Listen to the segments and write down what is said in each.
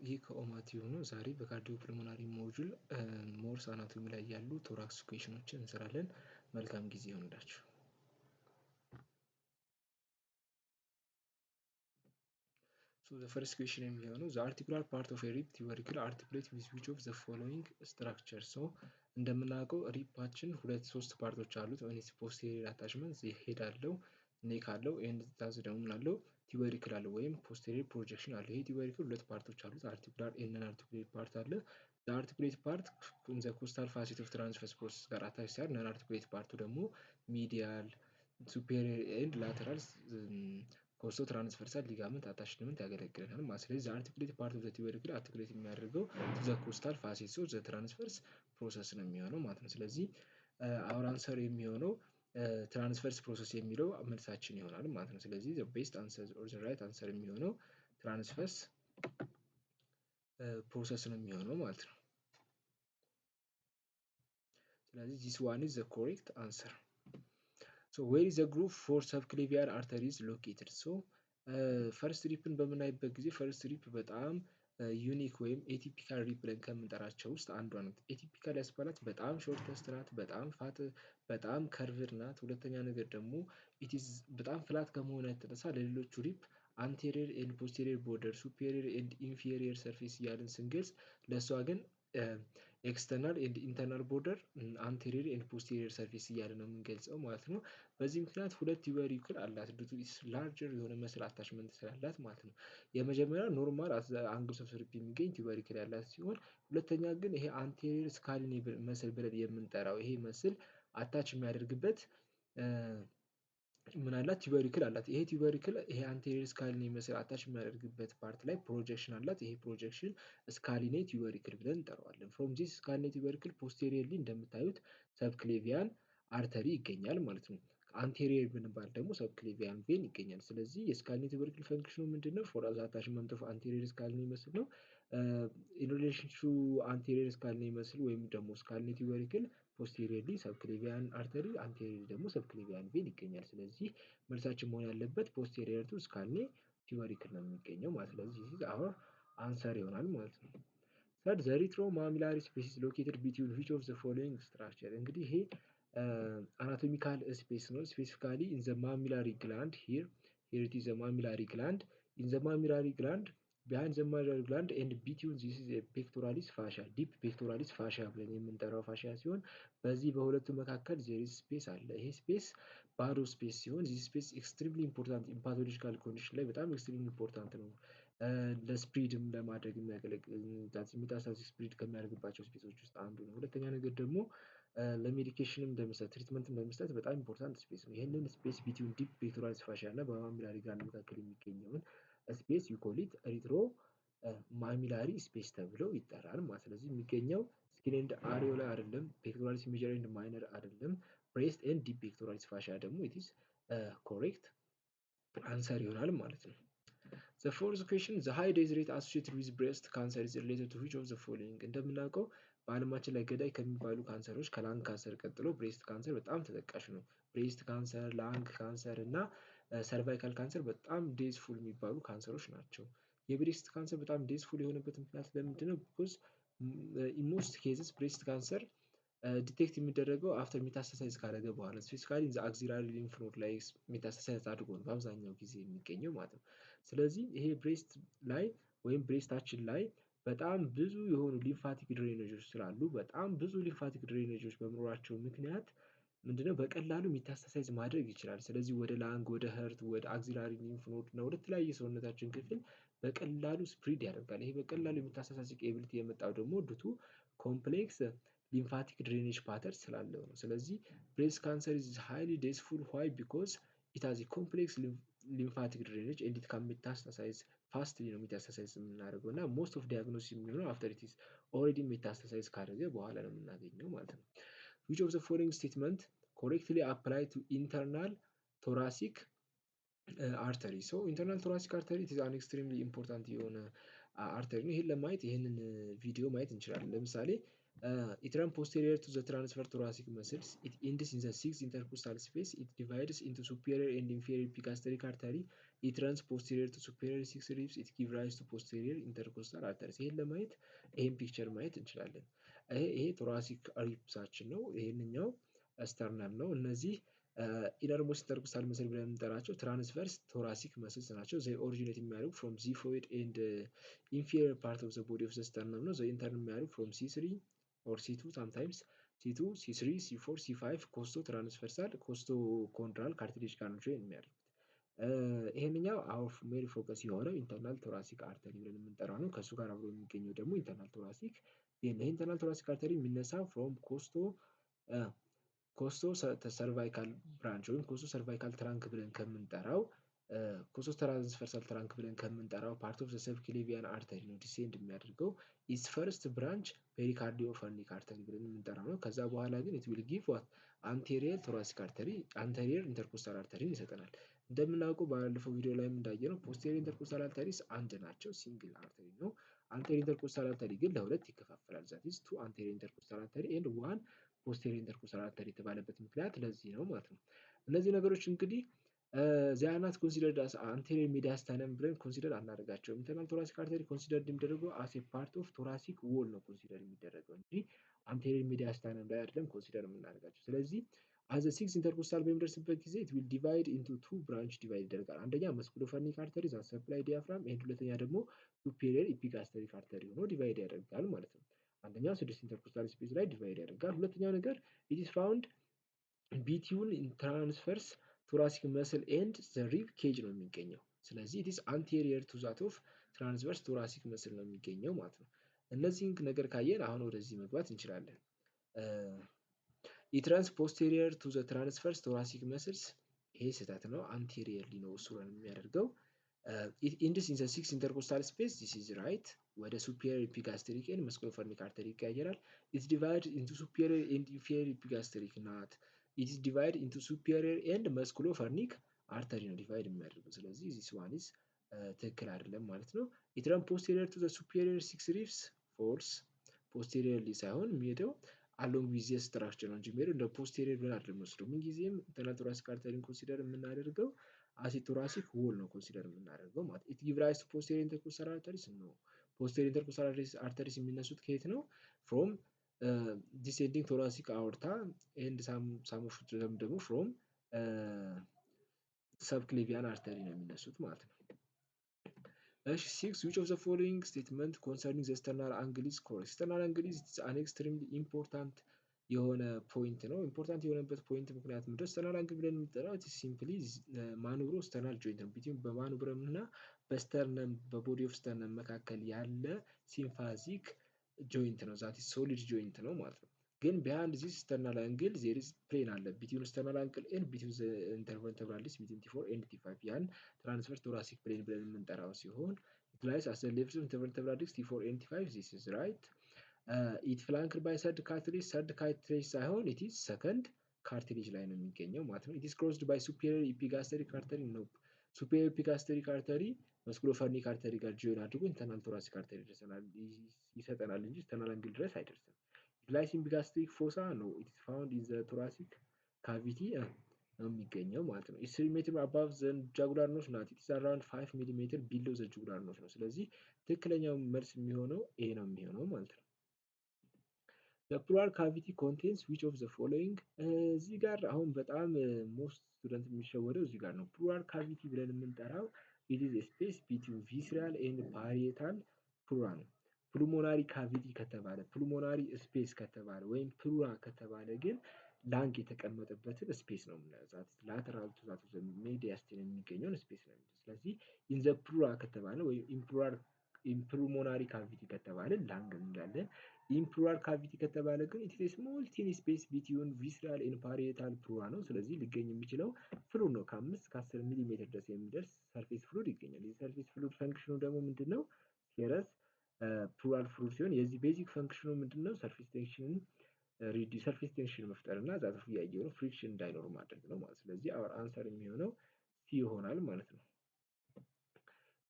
ይህ ከኦማቲቭ ነው። ዛሬ በካርዲዮፕልሞናሪ ሞጁል ሞርስ አናቶሚ ላይ ያሉ ቶራክስ ኩዌሽኖችን እንሰራለን። መልካም ጊዜ ይሁንላችሁ። So the first question የሚሆነው the articular part of a rib tubercle articulate with which of the following structure? So እንደምናውቀው ሪፓችን ሁለት ሶስት ፓርቶች አሉት። ወይስ ፖስቴሪየር አታችመንት ሄድ አለው፣ ኔክ አለው፣ ኤንድ ታዝ ደግሞ አለው፣ ቲዩበሪክል አለው ወይም ፖስቴሪየር ፕሮጀክሽን አለው። ይሄ ቲዩበሪክል ሁለት ፓርቶች አሉት፣ አርቲኩላር ኤንድ አርቲኩሌት ፓርት አለ። አርቲኩሌት ፓርት ዘ ኮስታል ፋሲት ኦፍ ትራንስቨርስ ፕሮሰስ ጋር አታች ሲያር፣ ነን አርቲኩሌት ፓርቱ ደግሞ ሚዲያል ሱፔሪየር ኤንድ ላተራል ኮስቶ ትራንስቨርሳል ሊጋመንት አታችመንት ያገለግለናል ማለት። ስለዚህ አርቲኩሌት ፓርት ኦፍ ዘ ቲዩበሪክል አርቲኩሌት የሚያደርገው ዘ ኮስታል ፋሲት ኦፍ ዘ ትራንስቨርስ ፕሮሰስ ነው የሚሆነው ማለት ነው። ስለዚህ አወር አንሰር የሚሆነው ትራንስቨርስ ፕሮሰስ የሚለው መልሳችን ይሆናል ማለት ነው። ስለዚህ ዘ ቤስት አንሰር ኦር ዘ ራይት አንሰር የሚሆነው ትራንስቨርስ ፕሮሰስ ነው የሚሆነው ማለት ነው። ስለዚህ this one is the correct answer. So where is the groove for subclavian arteries located? So ፈርስት ሪፕን በምናይበት ጊዜ ፈርስት ሪፕ በጣም ዩኒክ ወይም ኤቲፒካል ሪፕ ብለን ከምንጠራቸው ውስጥ አንዷ ናት። ኤቲፒካል ያስባላት በጣም ሾርተስት ናት፣ በጣም ከርቭድ ናት። ሁለተኛ ነገር ደግሞ ኢትዝ በጣም ፍላት ከመሆኗ የተነሳ ለሌሎቹ ሪፕ አንቴሪየር ኤንድ ፖስቴሪየር ቦርደር፣ ሱፔሪየር ኤንድ ኢንፌሪየር ሰርፌስ እያልን ስንገልጽ ለእሷ ግን ኤክስተርናል ኤንድ ኢንተርናል ቦርደር፣ አንቴሪየር ኤንድ ፖስቴሪየር ሰርፌስ እያለ ነው የምንገልጸው ማለት ነው። በዚህ ምክንያት ሁለት ቲዩበሪክል አላት፣ ላርጀር የሆነ መስል አታችመንት ስላላት ማለት ነው። የመጀመሪያው ኖርማል አንግልስ ኦፍ ሪፕ የሚገኝ ቲዩበሪክል ያላት ሲሆን፣ ሁለተኛ ግን ይሄ አንቴሪየር ስካሊኔ መስል ብለን የምንጠራው ይሄ መስል አታች የሚያደርግበት ምን አላት? ቲዩበሪክል አላት። ይሄ ቲዩበሪክል ይሄ አንቴሪየር ስካሊኔ መስል አታች የሚያደርግበት ፓርት ላይ ፕሮጀክሽን አላት። ይሄ ፕሮጀክሽን ስካሊኔ ቲዩበሪክል ብለን እንጠራዋለን። ፍሮም ዚስ ስካሊኔ ቲዩበሪክል ፖስቴሪየርሊ እንደምታዩት ሰብክሌቪያን አርተሪ ይገኛል ማለት ነው። አንቴሪየር ብንባል ደግሞ ሰብክሌቪያን ቬን ይገኛል። ስለዚህ የስካሊኔ ቲዩበሪክል ፈንክሽኑ ምንድነው? ፎር ዘ አታችመንት ኦፍ አንቴሪየር ስካሊኔ መስል ነው። ኢን ሪሌሽን ቱ አንቴሪየር ስካሊኔ መስል ወይም ደግሞ ስካሊኔ ቲዩበሪክል ፖስቴሪየርሊ ሰብክሌቪያን አርተሪ፣ አንቴሪየር ደግሞ ሰብክሌቪያን ቬን ይገኛል። ስለዚህ መልሳችን መሆን ያለበት ፖስቴሪየር ቱ ስካሊኔ ቲዩበሪክል ነው የሚገኘው ማለት ነው። ስለዚህ አሁን አንሰር ይሆናል ማለት ነው። Third, the retromammillary space is located between which of the following structure? እንግዲህ ይሄ አናቶሚካል ስፔስ ነው። ስፔሲፊካሊ in the mammillary gland here it is a mammillary gland, in the mammillary gland, behind the mammillary gland and between this is a pectoralis fascia, deep pectoralis fascia ብለን የምንጠራው ፋሺያ ሲሆን በዚህ በሁለቱ መካከል there is space አለ። ይሄ ስፔስ ባዶ ስፔስ ሲሆን this space extremely important in pathological condition ላይ በጣም extremely important ነው። ለስፕሪድም ለማድረግ የሚያገለግል ሜታስታሲስ ስፕሪድ ከሚያደርግባቸው ስፔሶች ውስጥ አንዱ ነው። ሁለተኛ ነገር ደግሞ ለሜዲኬሽንም ለመስጠት ትሪትመንትም ለመስጠት በጣም ኢምፖርታንት ስፔስ ነው። ይሄንን ስፔስ ቢትዊን ዲፕ ፔክቶራሊስ ፋሺያ እና በማሚላሪ ጋር መካከል የሚገኘውን ስፔስ ዩ ኮል ኢት ሪትሮ ማሚላሪ ስፔስ ተብሎ ይጠራል ማለት። ስለዚህ የሚገኘው ስኪን ኤንድ አሪዮላ አይደለም፣ ፔክቶራሊስ ሜጀር ኤንድ ማይነር አይደለም፣ ብሬስት ኤንድ ዲፕ ፔክቶራሊስ ፋሺያ ደግሞ ኢት ኢዝ ኮሬክት አንሰር ይሆናል ማለት ነው። The fourth question, the high death rate associated with breast cancer is related to which of the following? እንደምናውቀው በዓለማችን ላይ ገዳይ ከሚባሉ ካንሰሮች ከላንግ ካንሰር ቀጥሎ ብሬስት ካንሰር በጣም ተጠቃሽ ነው። ብሬስት ካንሰር፣ ላንግ ካንሰር እና ሰርቫይካል ካንሰር በጣም ዴዝፉል የሚባሉ ካንሰሮች ናቸው። የብሬስት ካንሰር በጣም ዴዝፉል የሆነበት ምክንያት ለምንድን ነው? ቢኮዝ ኢን ሞስት ኬዝስ ብሬስት ካንሰር ዲቴክት የሚደረገው አፍተር ሜታስታሳይዝ ካደረገ በኋላ ስፔሲፊካሊ ዘ አክሲላሪ ሊምፍ ኖድ ላይ ሜታስታሳይዝ አድርጎ ነው በአብዛኛው ጊዜ የሚገኘው ማለት ነው። ስለዚህ ይሄ ብሬስት ላይ ወይም ብሬስታችን ላይ በጣም ብዙ የሆኑ ሊምፋቲክ ድሬኔጆች ስላሉ በጣም ብዙ ሊምፋቲክ ድሬኔጆች በመኖራቸው ምክንያት ምንድነው በቀላሉ ሜታስታሳይዝ ማድረግ ይችላል። ስለዚህ ወደ ላንግ፣ ወደ ሀርት፣ ወደ አክሲላሪ ሊምፍ ኖድ እና ወደ ተለያየ ሰውነታችን ክፍል በቀላሉ ስፕሪድ ያደርጋል። ይሄ በቀላሉ የሜታስታሳይዝ ኤቢሊቲ የመጣው ደግሞ ዱቱ ኮምፕሌክስ ሊምፋቲክ ድሬኔጅ ፓተርን ስላለው ነው። ስለዚህ ብሬስት ካንሰር ኢዝ ሃይሊ ዴዝፉል ዋይ ቢኮዝ ኢት ሃዝ ኮምፕሌክስ ሊምፋቲክ ድሬኔጅ ኤንድ ኢት ካን ሜታስታሳይዝ ፋስትሊ ነው ሜታስታሳይዝ የምናደርገው እና ሞስት ኦፍ ዲያግኖሲስ የሚሆነው አፍተር ኢት ኢዝ ኦልሬዲ ሜታስታሳይዝ ካደረገ በኋላ ነው የምናገኘው ማለት ነው። which of the following statement correctly apply to internal thoracic artery? so internal thoracic artery it is an extremely important የሆነ አርተሪ ነው። ይሄን ለማየት ይሄንን ቪዲዮ ማየት እንችላለን። ለምሳሌ it runs posterior to the transverse thoracic muscles, it ends in the sixth intercostal space, it divides into superior and inferior epigastric artery ኢት ረንስ ፖስቴሪየር ቱ ሱፔሪየር ሲክስ ሪብስ ኢት ጊቭ ራይዝ ቱ ፖስቴሪየር ኢንተርኮስታል አርተሪስ። ይሄን ለማየት ይሄን ፒክቸር ማየት እንችላለን። ይሄ ቶራሲክ ሪብሳችን ነው። ይሄንኛው ስተርነም ነው። እነዚህ ኢነርሞስ ኢንተርኮስታል መስል ብለን የምንጠራቸው ትራንስቨርስ ቶራሲክ መስልስ ናቸው። ዘይ ኦሪጂኔት የሚያደርጉ ፍሮም ዚፎይድ ኤንድ ኢንፌሪየር ፓርት ኦፍ ዘ ቦዲ ኦፍ ዘ ስተርነም ነው። ዘይ ኢንተርን የሚያደርጉ ፍሮም C3 ኦር C2 ሳምታይምስ C2 C3 C4 C5 ኮስቶ ትራንስቨርሳል ኮስቶ ኮንድራል ካርቲሌጅ ጋር ነው ጆይን የሚያደርጉት። ይሄንኛው አውፍ ሜሪ ፎከስ የሆነው ኢንተርናል ቶራሲክ አርተሪ ብለን የምንጠራው ነው። ከእሱ ጋር አብሮ የሚገኘው ደግሞ ኢንተርናል ቶራሲክ ይሄ ኢንተርናል ቶራሲክ አርተሪ የሚነሳው ፍሮም ኮስቶ ሰርቫይካል ብራንች ወይም ኮስቶ ሰርቫይካል ትራንክ ብለን ከምንጠራው ኮስቶ ትራንስቨርሳል ትራንክ ብለን ከምንጠራው ፓርት ኦፍ ዘ ሰብክሌቪያን አርተሪ ነው ዲሴንድ የሚያደርገው። ኢስ ፈርስት ብራንች ፔሪካርዲዮ ፈርኒክ አርተሪ ብለን የምንጠራው ነው። ከዛ በኋላ ግን ኢት ዊል ጊቭ ዋት አንቴሪየር ቶራሲክ አርተሪ አንቴሪየር ኢንተርኮስታል አርተሪን ይሰጠናል። እንደምናውቀው ባለፈው ቪዲዮ ላይ እንዳየነው ፖስቴሪየር ኢንተርኮስታል አርተሪስ አንድ ናቸው፣ ሲንግል አርተሪ ነው። አንቴሪየር ኢንተርኮስታል አርተሪ ግን ለሁለት ይከፋፈላል። ዛት ኢዝ ቱ አንቴሪየር ኢንተርኮስታል አርተሪ ኤንድ ዋን ፖስቴሪየር ኢንተርኮስታል አርተሪ የተባለበት ምክንያት ለዚህ ነው ማለት ነው። እነዚህ ነገሮች እንግዲህ they are not considered as anterior mediastinum ብለን ኮንሲደር አናደርጋቸውም። ኢንተርናል ቶራሲክ አርተሪ ኮንሲደር የሚደረገው as a part of thoracic wall ነው ኮንሲደር የሚደረገው እንጂ አንቴሪየር mediastinum ላይ አይደለም ኮንሲደር የምናደርጋቸው። ስለዚህ as a six ኢንተርኮስታል በሚደርስበት ጊዜ it will divide into two branch divide ይደረጋል። አንደኛ መስኩሎፈርኒክ አርተሪ that supply diaphragm and ሁለተኛ ደግሞ superior epigastric artery ሆኖ ዲቫይድ ያደርጋል ማለት ነው። አንደኛው ስድስት ኢንተርኮስታል ስፔስ ላይ ዲቫይድ ያደርጋል። ሁለተኛው ነገር it is found between transverse thoracic muscle and the rib cage ነው የሚገኘው። ስለዚህ it is anterior to that of transverse thoracic muscle ነው የሚገኘው ማለት ነው። እነዚህን ነገር ካየን አሁን ወደዚህ መግባት እንችላለን። it runs posterior to the transverse thoracic muscles ይሄ ስህተት ነው። anteriorly ነው እሱ ነው የሚያደርገው። it ends in the six intercostal space this is right። ወደ superior epigastric and musculofornic artery ይቀየራል። it divides into superior and inferior epigastric not it is divided into superior and musculofornic artery ነው ዲቫይድ የሚያደርገው። ስለዚህ this one is ትክክል አይደለም ማለት ነው። it runs posterior to the superior six ribs false posteriorly ሳይሆን የሚሄደው along with the structure ነው እንጂ የሚሄደው እንደ posterior ብለን አይደለም የምንወስደው። ምንጊዜም ኢንተርናል ቶራሲክ አርተሪን ኮንሲደር የምናደርገው as a thoracic wall ነው ኮንሲደር የምናደርገው ማለት it gives rise to posterior intercostal arteries ነው። posterior intercostal arteries የሚነሱት ከየት ነው? from descending thoracic aorta and some of them ደግሞ from subclavian artery ነው የሚነሱት ማለት ነው። እሺ 6 which of the following statement concerning the sternal angle is correct? sternal angle is an extremely important የሆነ ፖይንት ነው። ኢምፖርታንት የሆነበት ፖይንት ምክንያት ምንድነው? sternal angle ብለን የምንጠራው ሲምፕሊ ማኑብሮ sternal joint ነው። ቢትዊን በማኑብረም እና በስተርነም በቦዲ ኦፍ ስተርነም መካከል ያለ ሲምፋዚክ ጆይንት ነው። ዛት ሶሊድ ጆይንት ነው ማለት ነው። ግን behind this sternal angle there is plane አለ between sternal angle and between the intervertebral disc between T4 and T5 ያን transverse thoracic plane ብለን የምንጠራው ሲሆን it lies as the left intervertebral disc T4 and T5 this is right. it flanked by third cartilage ሳይሆን it is second cartilage ላይ ነው የሚገኘው ማለት ነው። it is crossed by superior epigastric artery ነው superior epigastric artery musculofornic artery ጋር ጆይን አድርጎ internal thoracic artery ይሰጠናል እንጂ sternal angle ድረስ አይደርስም። it lies in epigastric fossa ነው it is found in the thoracic cavity ነው የሚገኘው ማለት ነው። it's 3 meter above the jugular notch not it is around 5 millimeter below the jugular notch ነው። ስለዚህ ትክክለኛው መልስ የሚሆነው ይሄ ነው የሚሆነው ማለት ነው። the pleural cavity contains which of the following እዚህ ጋር አሁን በጣም most student የሚሸወደው እዚህ ጋር ነው። pleural cavity ብለን የምንጠራው it is a space between visceral and parietal pleura ነው። pulmonary cavity ከተባለ pulmonary space ከተባለ ወይም pleura ከተባለ ግን ላንግ የተቀመጠበትን ስፔስ ነው የምናዛት lateral to that of the mediastinum የሚገኘውን ስፔስ ነው። ስለዚህ in the pleura ከተባለ ወይም in pulmonary cavity ከተባለ ላንግ እንላለን። in pleural cavity ከተባለ ግን it is a small thin space between visceral and parietal pleura ነው። ስለዚህ ሊገኝ የሚችለው ፍሉድ ነው። ከ5 እስከ 10 ሚሊ ሜትር ድረስ የሚደርስ ሰርፌስ ፍሉድ ይገኛል። የሰርፌስ ፍሉድ ፈንክሽኑ ደግሞ ምንድነው? ሴረስ pleural fluid ሲሆን የዚህ ቤዚክ ፈንክሽኑ ምንድነው? ሰርፌስ ቴንሽንን ሰርፌስ ቴንሽን መፍጠር እና ዛት ኦፍ ያየው ፍሪክሽን እንዳይኖር ማድረግ ነው ማለት። ስለዚህ our answer የሚሆነው ሲ ይሆናል ማለት ነው።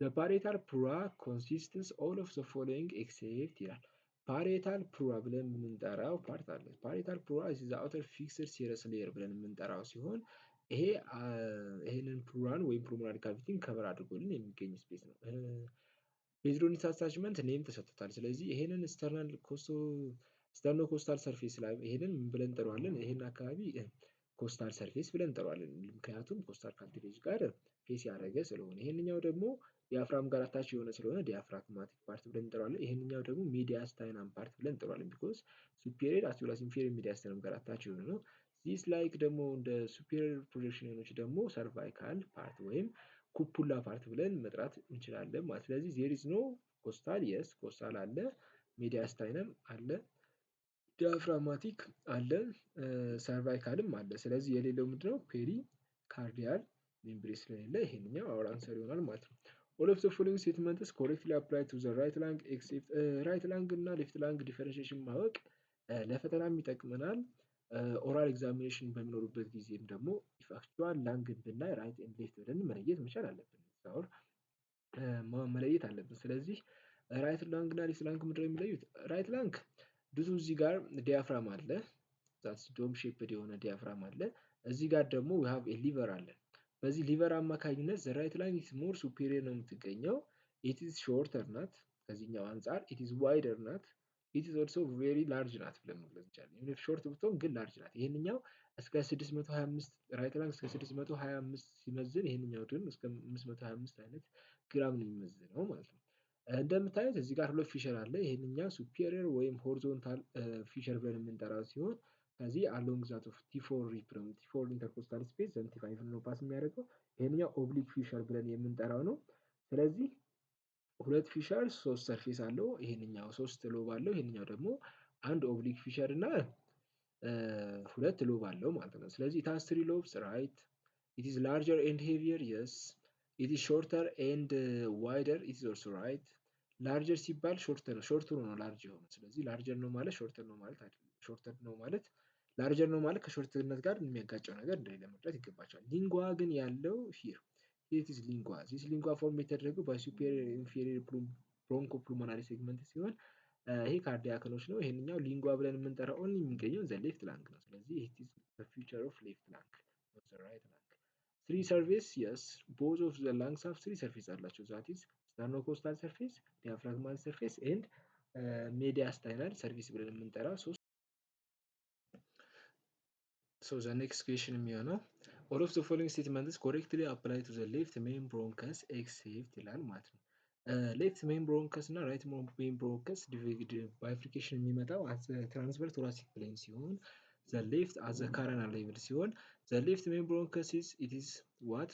the parietal pleura consists all of the following except ይላል። parietal pleura ብለን የምንጠራው ፓርት አለ። parietal pleura is the outer fixed serous layer ብለን የምንጠራው ሲሆን ይሄ ይሄንን ፕሉራል ወይም ፕሉሞናሪ ካቪቲን ከቨር አድርጎልን የሚገኝ ስፔስ ነው። ቤዝድ አታችመንት ኔም ተሰጥቶታል። ስለዚህ ይሄንን ስተርኖ ኮስታል ሰርፌስ ላይ ይሄንን ምን ብለን እንጠራዋለን? ይሄን አካባቢ ኮስታል ሰርፌስ ብለን እንጠራዋለን። ምክንያቱም ኮስታል ካርቲሌጅ ጋር ፌስ ያደረገ ስለሆነ፣ ይሄንኛው ደግሞ ዲያፍራም ጋር አታች የሆነ ስለሆነ ዲያፍራግማቲክ ፓርት ብለን እንጠራዋለን። ይሄንኛው ደግሞ ሚዲያስታይናም ፓርት ብለን እንጠራዋለን። ቢኮዝ ሱፔሪየር አስ ዌል አስ ኢንፌሪየር ሚዲያስታይናም ጋር አታች የሆነ ነው። ዚስ ላይክ ደግሞ እንደ ሱፔሪየር ፕሮጀክሽኖች ደግሞ ሰርቫይካል ፓርት ወይም ኩፑላ ፓርት ብለን መጥራት እንችላለን ማለት። ስለዚህ ዜር ኢዝ ኖ ኮስታል የስ ኮስታል አለ፣ ሚዲያስታይነም አለ፣ ዲያፍራማቲክ አለ፣ ሰርቫይካልም አለ። ስለዚህ የሌለው ምንድነው? ፔሪ ካርዲያል ሜምብሬን ስለሌለ ይሄንኛው አወር አንሰር ይሆናል ማለት ነው። ኦል ኦፍ ዘ ፎሎዊንግ ስቴትመንትስ ኮሬክትሊ አፕላይ ቱ ዘ ራይት ላንግ ኤክሴፕት ራይት ላንግ እና ሌፍት ላንግ ዲፈረንሺዬሽን ማወቅ ለፈተናም ይጠቅመናል። ኦራል ኤግዛሚኔሽን በሚኖሩበት ጊዜም ደግሞ ኢፋክቹዋል ላንግን ብናይ ራይት ኤንድ ሌፍት ብለን መለየት መቻል አለብን። መለየት አለብን። ስለዚህ ራይት ላንግ እና ሌፍት ላንግ ምንድነው የሚለዩት? ራይት ላንግ ብዙ እዚህ ጋር ዲያፍራም አለ፣ ዛትስ ዶም ሼፕድ የሆነ ዲያፍራም አለ። እዚህ ጋር ደግሞ we have a liver አለ። በዚህ ሊቨር አማካኝነት ዘ ራይት ላንግ is more superior ነው የምትገኘው። it is shorter ናት ከዚህኛው አንጻር፣ it is wider ናት፣ it is also very large ናት ብለን መግለጽ እንችላለን። ኢፍ ሾርት ብትሆን ግን ላርጅ ናት። ይሄንኛው እስከ 625 ራይት ላንግ እስከ 625 ሲመዝን፣ ይሄንኛው ግን እስከ 525 አይነት ግራም ነው የሚመዝነው ማለት ነው። እንደምታዩት እዚህ ጋር ሁለት ፊሸር አለ። ይሄንኛው ሱፔሪየር ወይም ሆሪዞንታል ፊሸር ብለን የምንጠራው ሲሆን ከዚህ አሎንግ ዛት ኦፍ ቲ4 ሪፕረም ቲ4 ኢንተርኮስታል ስፔስ ዘን ቲ5 ነው ፓስ የሚያደርገው። ይሄንኛው ኦብሊክ ፊሸር ብለን የምንጠራው ነው። ስለዚህ ሁለት ፊሸር ሶስት ሰርፌስ አለው። ይሄንኛው ሶስት ሎብ አለው። ይሄንኛው ደግሞ አንድ ኦብሊክ ፊሸር እና ሁለት ሎብ አለው ማለት ነው። ስለዚህ it has 3 lobes right, it is larger and heavier yes, it is shorter and wider it is also right. ላርጀር ሲባል ሾርተር ነው ላርጅ የሆነ። ስለዚህ ላርጀር ነው ማለት ሾርተር ነው ማለት አይደለም። ሾርተር ነው ማለት ላርጀር ነው ማለት ከሾርትነት ጋር የሚያጋጨው ነገር እንደሌለ መረዳት ይገባቸዋል። ሊንጓ ግን ያለው ሂር it is lingua. this lingua form የተደረገው by superior inferior bronchopulmonary segment ሲሆን ይሄ ካርዲያክኖች ነው። ይሄንኛው ሊንጓ ብለን የምንጠራው ኦንሊ የሚገኘው ዘ ሌፍት ላንግ ነው። ስለዚህ it is the future of left lung not the right lung. three surface yes, both of the lungs have three surface አላቸው። that is sternocostal surface, diaphragmal surface and mediastinal surface ብለን የምንጠራው ሶስት። so the next question የሚሆነው all of the following statements correctly apply to the left main bronchus except ይላል ማለት ነው። ሌፍት ሜን ብሮንከስ እና ራይት ሜን ብሮንከስ ባይፍሪኬሽን የሚመጣው አት ትራንስቨር ቶራሲክ ፕሌን ሲሆን the left as a coronal level ሲሆን the left main bronchus is it is what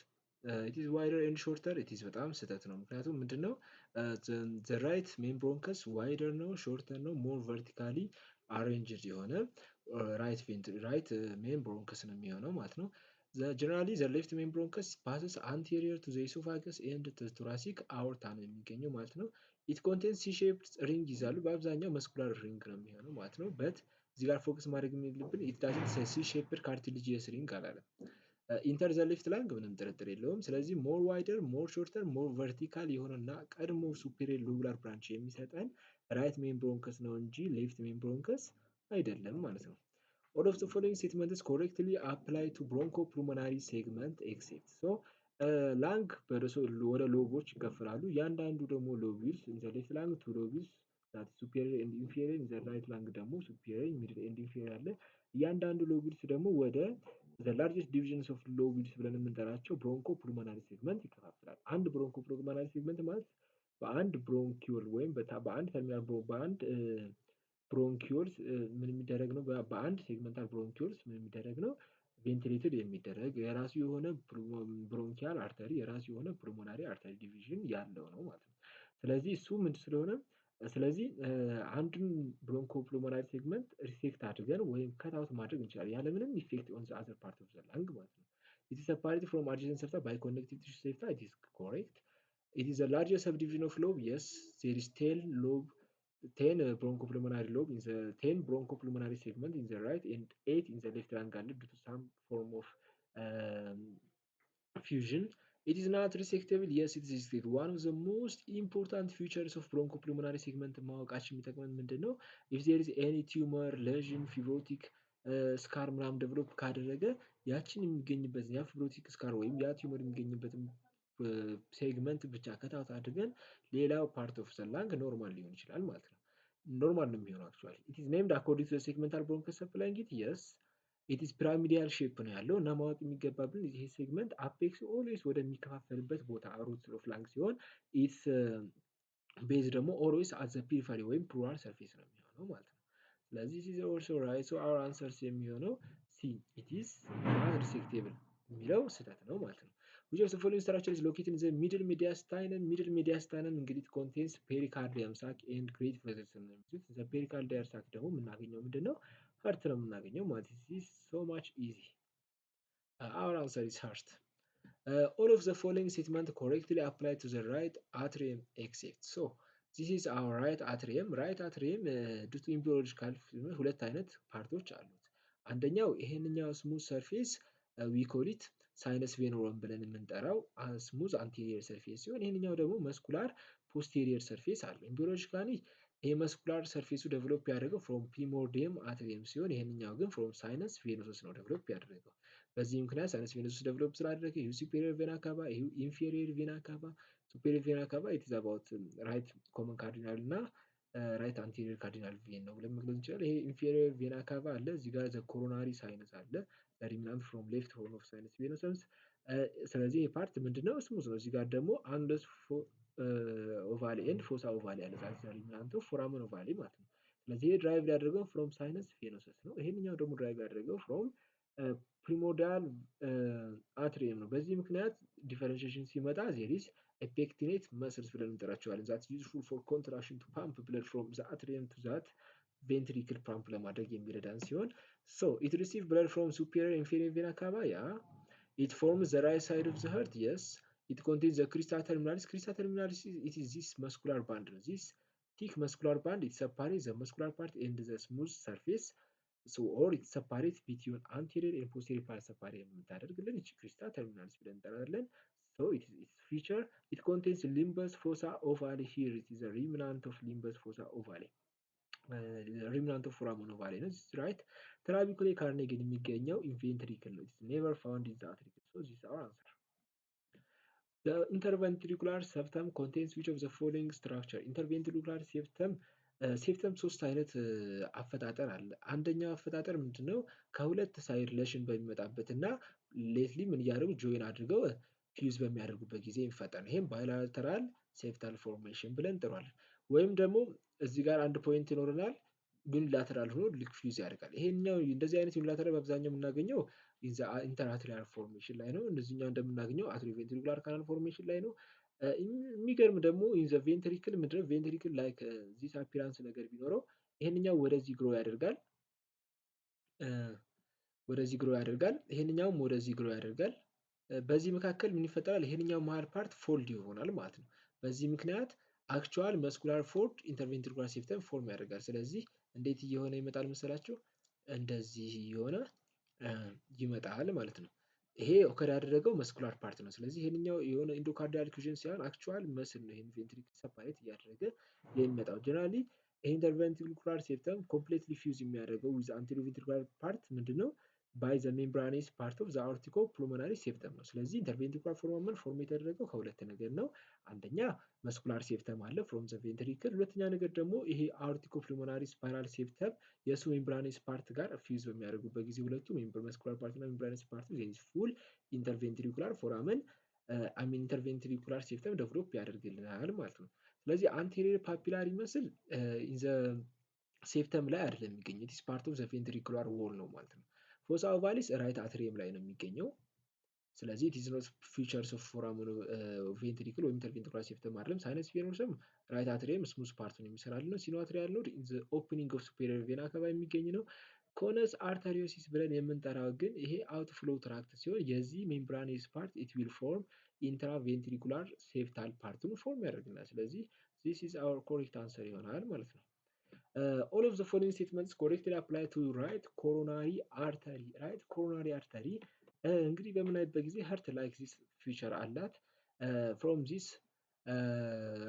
it is wider and shorter it is በጣም ስህተት ነው። ምክንያቱም ምንድነው the right main bronchus wider ነው shorter ነው more vertically arranged የሆነ right main bronchus ነው የሚሆነው ማለት ነው። generally the left main bronchus passes anterior to the esophagus and the thoracic aorta ነው የሚገኘው ማለት ነው። it contains C-shaped ring ይዛሉ። በአብዛኛው መስኩላር ሪንግ ነው የሚሆነው ማለት ነው። but እዚህ ጋር ፎከስ ማድረግ የሚልብን it doesn't say C-shaped cartilaginous ring አላለም። ኢንተር ዘ ሌፍት ላንግ ምንም ጥርጥር የለውም። ስለዚህ ሞር ዋይደር ሞር ሾርተር ሞር ቨርቲካል የሆነና ቀድሞ ሱፔሪየር ሎቡላር ብራንች የሚሰጠን ራይት ሜን ብሮንከስ ነው እንጂ ሌፍት ሜን ብሮንከስ አይደለም ማለት ነው። all of the following statements correctly apply to bronchopulmonary segment except so ላንግ ወደ ሎቦች ይከፈላሉ። እያንዳንዱ ደግሞ ሎቢልስ in the left lung two lobules that superior and inferior in the right lung ደግሞ superior middle and inferior አለ። እያንዳንዱ ሎቢልስ ደግሞ ወደ the largest divisions of lobules ብለን የምንጠራቸው bronchopulmonary segment ይከፋፈላል። አንድ bronchopulmonary segment ማለት በአንድ ብሮንኪዮል ወይም በአንድ ተርሚናል በአንድ ብሮንኪዮልስ ምን የሚደረግ ነው? በአንድ ሴግመንታል ብሮንኪዮልስ ምን የሚደረግ ነው? ቬንቲሌትድ የሚደረግ የራሱ የሆነ ብሮንኪያል አርተሪ የራሱ የሆነ ፑልሞናሪ አርተሪ ዲቪዥን ያለው ነው ማለት ነው። ስለዚህ እሱ ምንድን ስለሆነ ስለዚህ አንዱን ብሮንኮፑልሞናሪ ሴግመንት ሪሴክት አድርገን ወይም ከታውት ማድረግ እንችላለን ያለምንም ኢፌክት ኦን ዘ አዘር ፓርት ኦፍ ዘ ላንግ ማለት ነው። it is separated from adjacent septa by connective tissue septa it is correct. it is the largest subdivision of lobe yes, there is 10 bronchopulmonary lobe in the 10 bronchopulmonary segment in the right and 8 in the left lung due to some form of fusion. it is not resectable yes, it is resectable. one of the most important features of bronchopulmonary segment ማወቃችን የሚጠቅመን ምንድነው? if there is any tumor lesion fibrotic ስካር ምናምን ዴቨሎፕ ካደረገ ያችን የሚገኝበት ያ ፊብሮቲክ ስካር ወይም ያ ቲዩመር የሚገኝበትን ሴግመንት ብቻ ከታውት አድርገን ሌላው ፓርት ኦፍ ዘ ላንግ ኖርማል ሊሆን ይችላል ማለት ነው። ኖርማል ነው የሚሆነው አክቹዋሊ ኢት ኢዝ ኔምድ አኮርዲንግ ቱ ዘ ሴግመንታል ብሮንከስ ሰፕላይንግ የስ ኢት ኢዝ ፒራሚዲያል ሼፕ ነው ያለው እና ማወቅ የሚገባብን ይሄ ሴግመንት አፔክስ ኦልዌይስ ወደሚከፋፈልበት ቦታ ሩት ኦፍ ላንግ ሲሆን ኢትስ ቤዝ ደግሞ ኦልዌይስ አት ዘ ፔሪፈሪ ወይም ፕሉራል ሰርፌስ ነው የሚሆነው ማለት ነው። ስለዚህ ኢዝ ኦልሶ ራይት ሶ አወር አንሰርስ የሚሆነው ሲ ኢት ኢዝ ናት ሪሴክቴብል የሚለው ስህተት ነው ማለት ነው። which of the following structure is located in the middle mediastinum? middle mediastinum እንግዲህ contains pericardium sac and great vessels ነው የሚሉት። the pericardial sac ደግሞ የምናገኘው ምንድነው? heart ነው የምናገኘው ማለት ነው። this is so much easy. Our answer is heart. All of the following statements correctly apply to the right atrium except so this is our right atrium. right atrium due to embryological ሁለት አይነት ፓርቶች አሉት። አንደኛው ይሄንኛው ስሙዝ ሰርፌስ we call it ሳይነስ ቬኖረም ብለን የምንጠራው ስሙዝ አንቴሪየር ሰርፌስ ሲሆን ይሄንኛው ደግሞ መስኩላር ፖስቴሪየር ሰርፌስ አለ። ኢምብሪዮሎጂካሊ ይሄ መስኩላር ሰርፌሱ ዴቨሎፕ ያደረገው ፍሮም ፕሪሞርዲየም አትሪየም ሲሆን ይሄንኛው ግን ፍሮም ሳይነስ ቬኖሰስ ነው ዴቨሎፕ ያደረገው። በዚህ ምክንያት ሳይነስ ቬኖሰስ ዴቨሎፕ ስላደረገ ይሄ ሱፔሪየር ቬና ካቫ፣ ይሄ ኢንፌሪየር ቬና ካቫ። ሱፔሪየር ቬና ካቫ ኢት ኢዝ አባውት ራይት ኮመን ካርዲናል እና ራይት አንቴሪየር ካርዲናል ቬን ነው ብለን መግለጽ እንችላለን። ይሄ ኢንፌሪየር ቬና ካቫ አለ፣ እዚህ ጋር ዘ ኮሮናሪ ሳይነስ አለ ሪሚናንት ፍሮም ሌፍት ሆርን ኦፍ ሳይነስ ቬኖሰስ። ስለዚህ ይሄ ፓርት ምንድነው? ስሙዝ ነው። እዚህ ጋር ደግሞ አንደስ ኦቫሊ ኤንድ ፎሳ ኦቫሊ አለ ዛት ሪሚናንት ኦፍ ፎራመን ኦቫሊ ማለት ነው። ስለዚህ ይሄ ድራይቭ ያደረገው ፍሮም ሳይነስ ቬኖሰስ ነው። ይሄንኛው ደግሞ ድራይቭ ያደረገው ፍሮም ፕሪሞዳል አትሪየም ነው። በዚህ ምክንያት ዲፈረንሺዬሽን ሲመጣ ዜር ኢዝ ኤፔክቲኔት መስልስ ብለን እንጠራቸዋለን። ዛት ዩዝፉል ፎር ኮንትራክሽን ቱ ፓምፕ ብለድ ፍሮም ዘ አትሪየም ቱ ዛት ቬንትሪክል ፓምፕ ለማድረግ የሚረዳን ሲሆን so it receives blood from superior inferior vena cava, yeah. It forms the right side of the heart, yes. It contains the crista terminalis. Crista terminalis, it is this muscular band. This thick muscular band, it separates the muscular part and the smooth surface. So or it separates between anterior and posterior part separate የምታደርግልን እቺ crista terminalis ብለን እንጠራለን። So it is its feature. It contains limbus fossa ovale. Here it is a remnant of limbus fossa ovale. ሪሚናንት ኦፍ ፎራመን ኦቫሊ ነው። ዚስ ራይት ትራቢኩሌ ካርኔገን የሚገኘው ኢንቬንትሪክል ነው። ኢትስ ኔቨር ፋውንድ ኢን ዘ አትሪክል ሶ ዚስ አወር አንሰር። ዘ ኢንተርቬንትሪኩላር ሰፕተም ኮንቴንስ ዊች ኦፍ ዘ ፎሎዊንግ ስትራክቸር? ኢንተርቬንትሪኩላር ሴፕተም ሶስት አይነት አፈጣጠር አለ። አንደኛው አፈጣጠር ምንድነው? ከሁለት ሳይድ ሪሌሽን በሚመጣበት እና ሌትሊ ምን እያደረጉ ጆይን አድርገው ፊውዝ በሚያደርጉበት ጊዜ የሚፈጠር ነው። ይሄም ባይላተራል ሴፕታል ፎርሜሽን ብለን እንጠራዋለን። ወይም ደግሞ እዚህ ጋር አንድ ፖይንት ይኖረናል ግን ላተራል ሆኖ ልክ ፊውዝ ያደርጋል። ይሄኛው እንደዚህ አይነት ዩኒላተራል በአብዛኛው የምናገኘው ኢንተርአትሪያል ፎርሜሽን ላይ ነው። እንደዚህኛው እንደምናገኘው አትሪዮቬንትሪኩላር ካናል ፎርሜሽን ላይ ነው። የሚገርም ደግሞ ኢንዘ ቬንትሪክል ምድረ ቬንትሪክል ላይክ ዚስ አፒራንስ ነገር ቢኖረው ይሄንኛው ወደዚህ ግሮ ያደርጋል፣ ወደዚህ ግሮ ያደርጋል። ይሄንኛውም ወደዚህ ግሮ ያደርጋል። በዚህ መካከል ምን ይፈጠራል? ይሄንኛው መሀል ፓርት ፎልድ ይሆናል ማለት ነው። በዚህ ምክንያት አክቹዋል መስኩላር ፎልድ ኢንተርቬንትሪኩላር ሴፕተም ፎርም ያደርጋል። ስለዚህ እንዴት እየሆነ ይመጣል መሰላችሁ? እንደዚህ እየሆነ ይመጣል ማለት ነው። ይሄ ኦከር ያደረገው መስኩላር ፓርት ነው። ስለዚህ ይሄንኛው የሆነ ኢንዶካርዲያል ኢኩዌሽን ሲሆን አክቹዋል መስል ነው። ይሄን ቬንትሪክል ሰፓሬት እያደረገ የሚመጣው ጀነራሊ ኢንተርቬንትሪኩላር ሴፕተም ኮምፕሊትሊ ፊውዝ የሚያደርገው ዊዝ አንቴሪዮ ቬንትሪኩላር ፓርት ምንድነው? ባይ ዘ ሜምብራኔስ ፓርት ኦፍ ዘ አርቲኮ ፕሉሞናሪ ሴፕተም ነው። ስለዚህ ኢንተርቬንትሪኩላር ፎራመን ፎርም የተደረገው ከሁለት ነገር ነው። አንደኛ መስኩላር ሴፕተም አለ ፍሮም ዘ ቬንትሪክል፣ ሁለተኛ ነገር ደግሞ ይሄ አርቲኮ ፕሉሞናሪ ስፓይራል ሴፕተም የሱ ሜምብራኔስ ፓርት ጋር ፊውዝ በሚያደርጉበት ጊዜ ሁለቱ መስኩላር ፓርት እና ሜምብራኔስ ፓርት ዜር ኢዝ ፉል ኢንተርቬንትሪኩላር ፎራመን ኢንተርቬንትሪኩላር ሴፕተም ዴቨሎፕ ያደርግልናል ማለት ነው። ስለዚህ አንቴሪየር ፓፒላር ይመስል ኢን ዘ ሴፕተም ላይ አይደለም የሚገኘው፣ ኢትስ ፓርት ኦፍ ዘ ቬንትሪኩላር ዎል ነው ማለት ነው። ፎሳ ኦቫሊስ ራይት አትሪየም ላይ ነው የሚገኘው። ስለዚህ ኢት ኢዝ ኖት ፊቸርስ ኦፍ ፎራመን ቬንትሪክል ወይም ኢንተርቬንትሪኩላር ሴፕተም አይደለም። ሳይነስ ቬኖሰም ራይት አትሪየም ስሙዝ ፓርቱን የሚሰራልን ነው። ሲኖአትሪያል ኖድ ኢን ዘ ኦፕኒንግ ኦፍ ሱፔሪየር ቬና ካቫ የሚገኝ ነው። ኮነስ አርተሪዮሲስ ብለን የምንጠራው ግን ይሄ አውትፍሎ ትራክት ሲሆን የዚህ ሜምብራኔስ ፓርት ኢት ዊል ፎርም ኢንትራቬንትሪኩላር ሴፕታል ፓርቱን ፎርም ያደርግናል። ስለዚህ ዚስ ኢዝ አወር ኮሬክት አንሰር ይሆናል ማለት ነው። all of the following statements correctly apply to right coronary artery. right coronary artery እንግዲህ በምናይበት ጊዜ heart like this feature አላት from this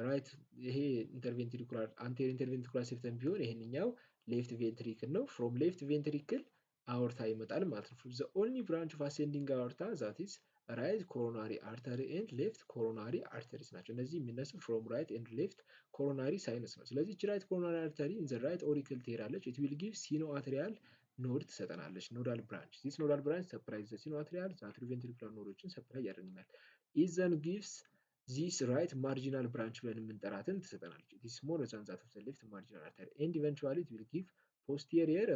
right ይሄ ኢንተርቬንትሪኩላር አንቴሪየር ኢንተርቬንትሪኩላር ሴፕተም ቢሆን ይሄንኛው ሌፍት ቬንትሪክል ነው። from left ventricle አኦርታ ይመጣል ማለት ነው። the only branch of ascending aorta that is right coronary artery and left coronary arteries ናቸው። እነዚህ የሚነሱ from right and left coronary sinus ነው። ስለዚህ right coronary artery in the right auricle ትሄዳለች። it will give sinoatrial ኖድ ትሰጠናለች። ኖዳል ብራንች this nodal branch supplies the sinoatrial the atrioventricular ኖዶችን ሰፕላይ ያደርግናል። it then gives this right marginal branch ብለን የምንጠራትን ትሰጠናለች። it is smaller than that of the left marginal artery and eventually it will give posterior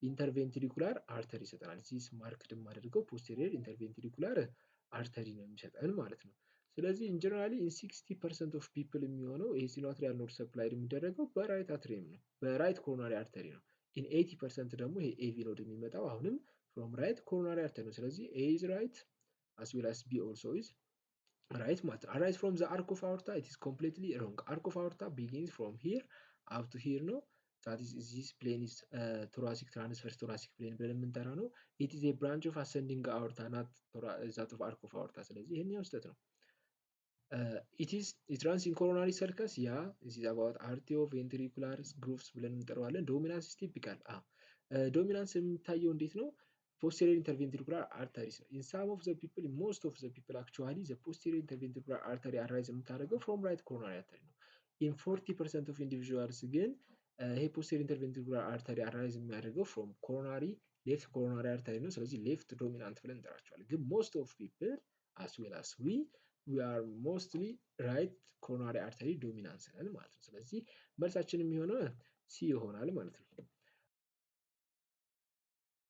ኢንተርቬንትሪኩላር አርተሪ ይሰጠናል። ዚስ ማርክድ የማደርገው ፖስቴሪየር ኢንተርቬንትሪኩላር አርተሪ ነው የሚሰጠን ማለት ነው። ስለዚህ ኢንጀነራሊ ኢን 60% ኦፍ ፒፕል የሚሆነው ይሄ ሲኖትሪያል ኖድ ሰፕላይ የሚደረገው በራይት አትሪየም ነው፣ በራይት ኮሮናሪ አርተሪ ነው። ኢን 80% ደግሞ ይሄ ኤቪ ኖድ የሚመጣው አሁንም ፍሮም ራይት ኮሮናሪ አርተሪ ነው። ስለዚህ ኤ ኢዝ ራይት አስ ዌል አስ ቢ ኦልሶ ኢዝ ራይት ማለት ነው። ራይት ፍሮም ዘ አርክ ኦፍ አorta ኢት ኢዝ ኮምፕሊትሊ ሮንግ። አርክ ኦፍ አorta ቢጊንስ ፍሮም ሂር አፕ ቱ ሂር ነው። that is this plane is thoracic transverse thoracic plane ብለን የምንጠራው ነው። it is a branch of ascending aorta not that of arc of aorta። ስለዚህ ይሄኛው ስህተት ነው። it runs in coronary sulcus yeah this is about arterioventricular grooves ብለን እንጠራዋለን። dominance is typical dominance የሚታየው እንዴት ነው? posterior interventricular arteries ነው። in some of the people most of the people actually the posterior interventricular artery arise የምታደርገው from right coronary artery ነው። in 40% of individuals ግን ይሄ posterior interventricular artery arise የሚያደርገው from coronary left coronary artery ነው። ስለዚህ ሌፍት ዶሚናንት ብለን እንጠራቸዋለን። ግን most of people as well as we are mostly right coronary artery dominance ነን ማለት ነው። ስለዚህ መልሳችን የሚሆነው ሲ ይሆናል ማለት ነው።